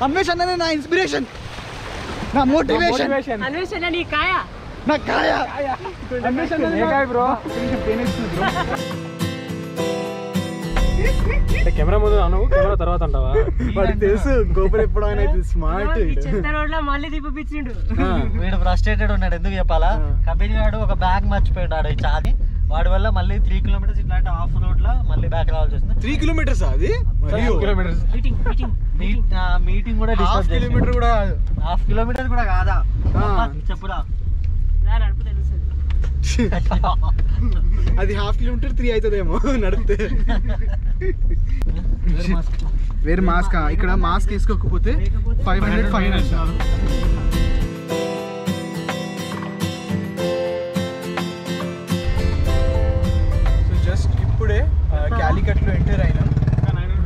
అన్వేషణ నా ఇన్స్పిరేషన్, నా మోటివేషన్. అన్వేషణ నీ కాయ, నా కాయ. అన్వేషణ బ్రో. కెమెరా ముందు అను, కెమెరా తర్వాత అంటావా? వాడికి తెలుసు గోపురం ఎప్పుడు ఆయన స్మార్ట్. చెత్త రోడ్ లో మళ్ళీ తిప్పించిండు. వీడు ఫ్రస్ట్రేటెడ్ ఉన్నాడు. ఎందుకు చెప్పాలా, కబీర్ గాడు ఒక బ్యాగ్ మర్చిపోయాడు చాది. వాడి వల్ల మళ్ళీ 3 కిలోమీటర్స్ ఇట్లాంటి ఆఫ్ రోడ్ లో మళ్ళీ బ్యాక్ రావాల్సి వస్తుంది. 3 కిలోమీటర్స్ అది మీటింగ్ కూడా హాఫ్ కిలోమీటర్ కూడా హాఫ్ కిలోమీటర్ కూడా కాదా చెప్పురా. అది హాఫ్ కిలోమీటర్ 3 అవుతుందేమో నడిపితే. వేరే మాస్క్, ఇక్కడ మాస్క్ వేసుకోకపోతే 500 ఫైన్. సో జస్ట్ ఇప్పుడే క్యాలికట్ లో ఎంటర్ అయినాం.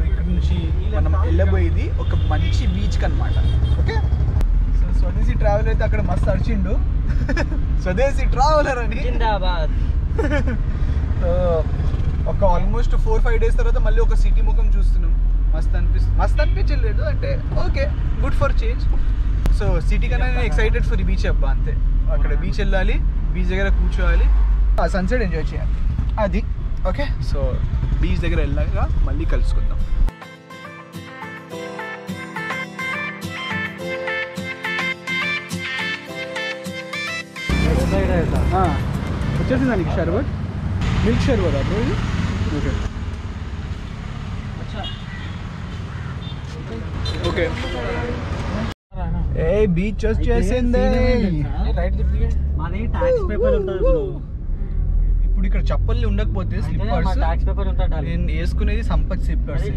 ఇక్కడ నుంచి మనం వెళ్ళబోయేది ఒక మంచి బీచ్ కనమాట. ఓకే, సో స్వదేశీ ట్రావెలర్ అయితే అక్కడ మస్తు అరిచిండు, స్వదేశీ ట్రావెలర్ అని. ఒక ఆల్మోస్ట్ 4-5 డేస్ తర్వాత మళ్ళీ ఒక సిటీ ముఖం చూస్తున్నాం. మస్తు అనిపించలేదు అంటే okay, good for change. So city కన్నా నేను ఎక్సైటెడ్ ఫర్ బీచ్ అబ్బా, అంతే. అక్కడ బీచ్ వెళ్ళాలి, బీచ్ దగ్గర కూర్చోవాలి, ఆ సన్సెట్ ఎంజాయ్ చేయాలి, అది. ఓకే, సో బీచ్ దగ్గర వెళ్ళాక మళ్ళీ కలుసుకుందాం. వచ్చేసిందా నీకు షర్బత్, మిల్క్ షర్బత్ అప్పుడు? Okay okay. ఏ బీచ్ వచ్చేసింది. మాది టాక్స్ పేపర్ ఉంటుంది బ్రో. ఇప్పుడు ఇక్కడ చెప్పల్ని ఉండకపోతే స్లిప్పర్స్, టాక్స్ పేపర్ ఉంటుంది. నేను వేసుకునేది Sampath slippers.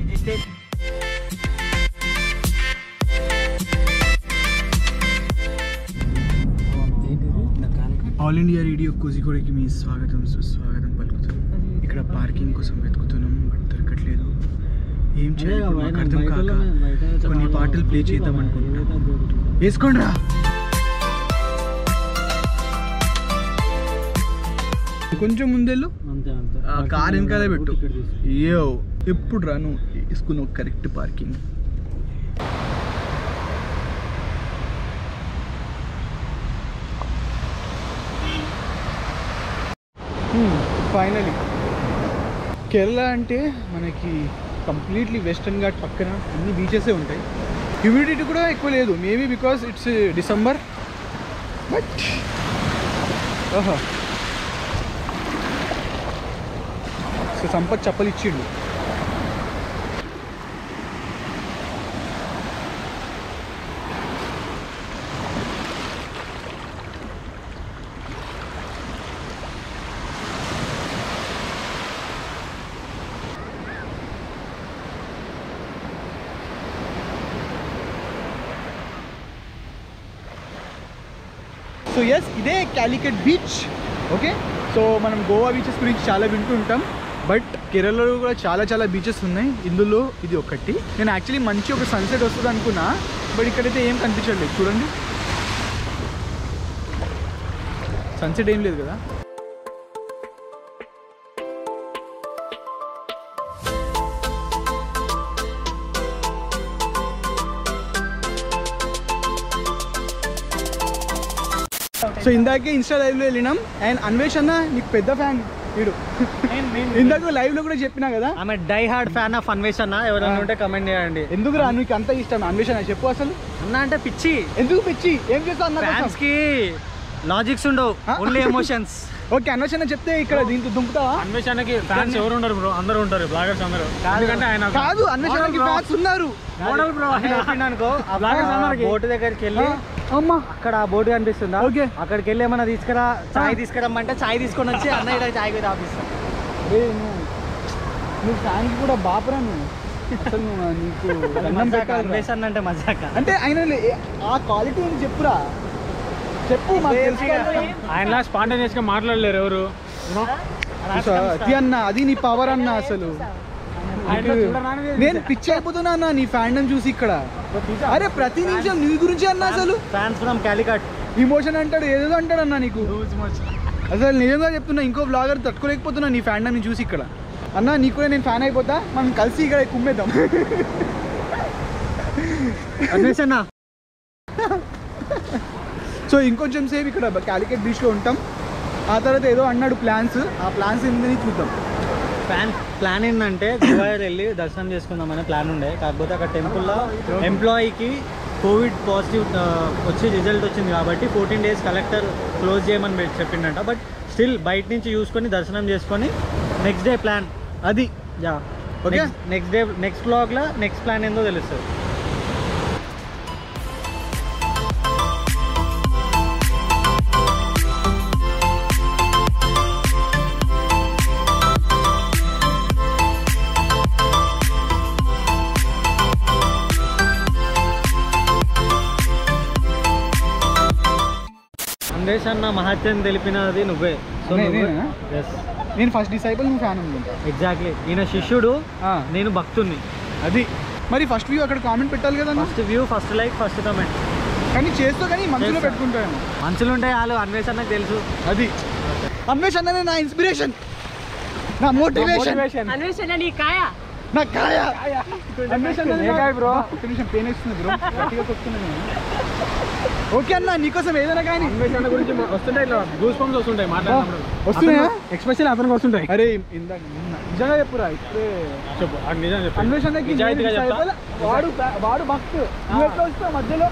All India Radio కోజికోడికి మీ స్వాగతం సుస్వాగతం పలుకుతాం. ఇక్కడ పార్కింగ్ కోసం వెతుకుతున్నాం, బట్ దొరకట్లేదు. ఏం చేయాలి మాకు అర్థం కాక కొన్ని పాటలు ప్లే చేద్దాం అనుకుంటున్నాం. వేసుకోండి రా. కొంచెం ముందెళ్ళు, కార్ వెనకాలే పెట్టు. ఏయో ఎప్పుడు రా నువ్వు వేసుకున్నావు కరెక్ట్ పార్కింగ్. ఫైనలీ కేరళ అంటే మనకి కంప్లీట్లీ వెస్టర్న్ ఘాట్ పక్కన అన్ని బీచెసే ఉంటాయి. హ్యూమిడిటీ కూడా ఎక్కువ లేదు, maybe because it's December. But ఓహో, సో సంపత్ చెప్పలు ఇచ్చిండు. సో ఎస్, ఇదే క్యాలికట్ బీచ్. ఓకే, సో మనం గోవా బీచెస్ గురించి చాలా వింటూ ఉంటాం, బట్ కేరళలో కూడా చాలా బీచెస్ ఉన్నాయి. ఇందులో ఇది ఒకటి. నేను యాక్చువల్లీ మంచి ఒక సన్సెట్ వస్తుంది అనుకున్నా, బట్ ఇక్కడైతే ఏం కనిపించట్లేదు. చూడండి, సన్సెట్ ఏం లేదు కదా. సో ఇందాకే ఇన్స్టా లైవ్లో వెళ్ళినాం, అండ్ అన్వేష్ అన్న నీకు పెద్ద ఫ్యాన్ వీడు. ఇందాక లైవ్ లో కూడా చెప్పినా కదా, ఆమె డై హార్డ్ ఫ్యాన్ ఆఫ్ అన్వేషణ. ఎవరైనా ఉంటే కమెంట్ చేయండి. ఎందుకు రా నీకు అంత ఇష్టం అన్వేషణ? చెప్పు అసలు. అన్న అంటే పిచ్చి. ఎందుకు పిచ్చి? ఏం చేస్తావు అన్న? ఫ్యాన్స్ కి లాజిక్స్ ఉండవు, ఓన్లీ ఎమోషన్స్. ఓకే, అన్వేషణ చెప్తే ఇక్కడ దీంతో దుంపుతావా? అన్వేషణకి ఫ్యాన్స్ ఎవరు ఉండరు బ్రో, అందరూ ఉంటారు, బ్లాగర్స్ అందరూ. ఎందుకంటే ఆయన కాదు, అన్వేషణకి ఫ్యాన్స్ ఉన్నారు. మోడల్ బ్రో అనుకో. బోటు దగ్గరికి వెళ్ళి అమ్మా, అక్కడ ఆ బోటు కనిపిస్తుందా? ఓకే, అక్కడికి వెళ్ళి ఏమన్నా తీసుకురా, చాయ్ తీసుకురమ్మంటే చాయ్ తీసుకొని వచ్చి అన్నయ్య చాయ్ మీద ఆపిస్తాను. నువ్వు ఫ్యాన్కి కూడా బాపరా నువ్వు. అసలు నీకు అన్వేషణ అంటే మజాక. అంటే ఆయన ఆ క్వాలిటీ అని చెప్పురా, చెప్పు. ఆయనలా స్పాంటేనియస్ గా మాట్లాడలేరు ఎవరు. అది అన్న, అది నీ పవర్ అన్న. అసలు నేను పిచ్చి అయిపోతున్నా అన్న నీ ఫ్యాండమ్ చూసి ఇక్కడ. అరే ప్రతి నిమిషం నీ గురించి అన్న. అసలు ఫ్యాన్స్ ఫ్రమ్ కాలికట్ ఇమోషన్ అంటాడు, ఏదో అంటాడు అన్న నీకు. అసలు నిజంగా చెప్తున్నా, ఇంకో బ్లాగర్ తట్టుకోలేకపోతున్నా నీ ఫ్యాండమ్ ని చూసి ఇక్కడ. అన్న నీకు కూడా నేను ఫ్యాన్ అయిపోతా, మనం కలిసి ఇక్కడ కుమ్మేద్దాం. అన్వేషణ. సో ఇంకొంచెం సేపు ఇక్కడ కాలికట్ బీచ్లో ఉంటాం. ఆ తర్వాత ఏదో అన్నాడు ప్లాన్స్, ఆ ప్లాన్స్ ఏందని చూద్దాం. ప్లాన్ ఏంటంటే గురువాయూర్ వెళ్ళి దర్శనం చేసుకుందామనే ప్లాన్ ఉండే. కాకపోతే అక్కడ టెంపుల్లో ఎంప్లాయీకి కోవిడ్ పాజిటివ్ వచ్చి రిజల్ట్ వచ్చింది కాబట్టి 14 days కలెక్టర్ క్లోజ్ చేయమని చెప్పిండంట. బట్ స్టిల్ బయట నుంచి చూసుకొని దర్శనం చేసుకొని నెక్స్ట్ డే ప్లాన్ అది. Yeah okay, next day next బ్లాగ్లో నెక్స్ట్ ప్లాన్ ఏందో తెలుస్తుంది. అన్వేష్ అన్న మహత్యం తెలిపినది నువ్వే. సో నేను ఫస్ట్ డిసైపుల్, నువ్వు ఫ్యాన్ అనుకుంటా. ఎగ్జాక్ట్లీ, ఈయన శిష్యుడు, నేను భక్తుడిని. అది మరి ఫస్ట్ వ్యూ అక్కడ కామెంట్ పెట్టాలి కదా. First view, first like, first comment. కానీ చేస్తూ కానీ మనసులో పెట్టుకుంటాను. మనుషులు ఉంటాయి వాళ్ళు, అన్వేష్ అన్నకు తెలుసు. అది అన్వేష్ అన్ననే నా ఇన్స్పిరేషన్, నా మోటివేషన్. అన్వేష్ అన్న నీ కాయ, నా కాయ. అన్వేష్ అన్న బ్రో, ఒక్క నిమిషం పెయిన్ ఇస్తుంది బ్రో, గట్టిగా కొట్టుకున్నాను. ఓకే అన్న, నీకోసం ఏదైనా కానీ అన్వేషణ గురించి వస్తుంటాయి, ఇట్లా గూస్ బంప్స్ వస్తుంటాయి మాట్లాడుతున్నప్పుడు. వస్తున్నాయా? ఎక్స్పెషల్ అతనికి వస్తుంటాయి. అరే ఇందాక నిజంగా చెప్పురా, ఇప్పుడే చెప్పు, నిజం చెప్పు. అన్వేషణకి నిజాయితీగా చెప్తా. వాడు భక్తు, నువ్వు ఎట్లా వస్తావు మధ్యలో?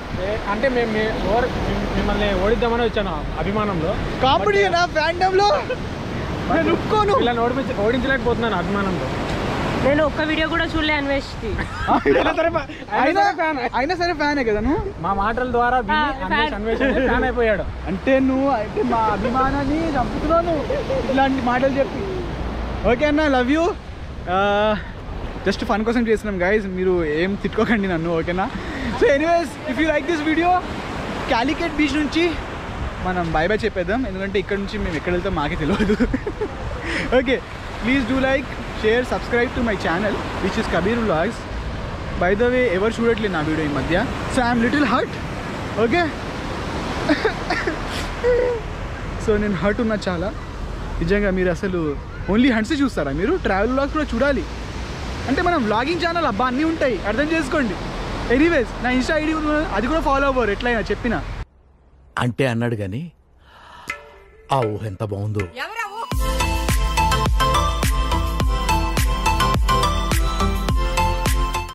అంటే మిమ్మల్ని ఓడిద్దామని వచ్చాను అభిమానంలో. కాంపిటీషన్ ఫ్యాండమ్ లో నేను ఒప్పుకోను. ఇలా ఓడించలేకపోతున్నాను అభిమానంలో. నేను ఒక్క వీడియో కూడా చూడలే అన్వేష్కి. అయినా సరే ఫ్యానే కదా నువ్వు. మా మాటల ద్వారా అన్వేషణ ఫ్యాన్ అయిపోయాడు. అంటే నువ్వు అంటే మా అభిమానాన్ని చంపుతున్నావు ఇలాంటి మాటలు చెప్పి. ఓకే అన్న, లవ్ యూ. జస్ట్ ఫన్ కోసం చేస్తున్నాం గైస్, మీరు ఏం తిట్టుకోకండి నన్ను, ఓకేనా? So anyways, if you like this video, Calicut beach నుంచి మనం బై బై చెప్పేద్దాం, ఎందుకంటే ఇక్కడ నుంచి మేము ఎక్కడ వెళ్తాం మాకే తెలియదు. Okay, please do like, share, subscribe to my channel which is Kabir vlogs. By the way, ఎవరు చూడట్లేదు నా వీడియో ఈ మధ్య, so I'm little hurt. Okay, so నేను హర్ట్ ఉన్నా చాలా నిజంగా. మీరు అసలు ఓన్లీ హంట్సే చూస్తారా? మీరు ట్రావెల్ వ్లాగ్స్ కూడా చూడాలి. అంటే మనం వ్లాగింగ్ ఛానల్ అబ్బా అన్నీ ఉంటాయి, అర్థం చేసుకోండి. ఎనీవేస్, నా ఇన్స్టా ఐడి అది కూడా ఫాలో అవ్వరు ఎట్లయినా చెప్పిన. అంటే అన్నాడు కానీ ఆ ఊహ ఎంత బాగుందో.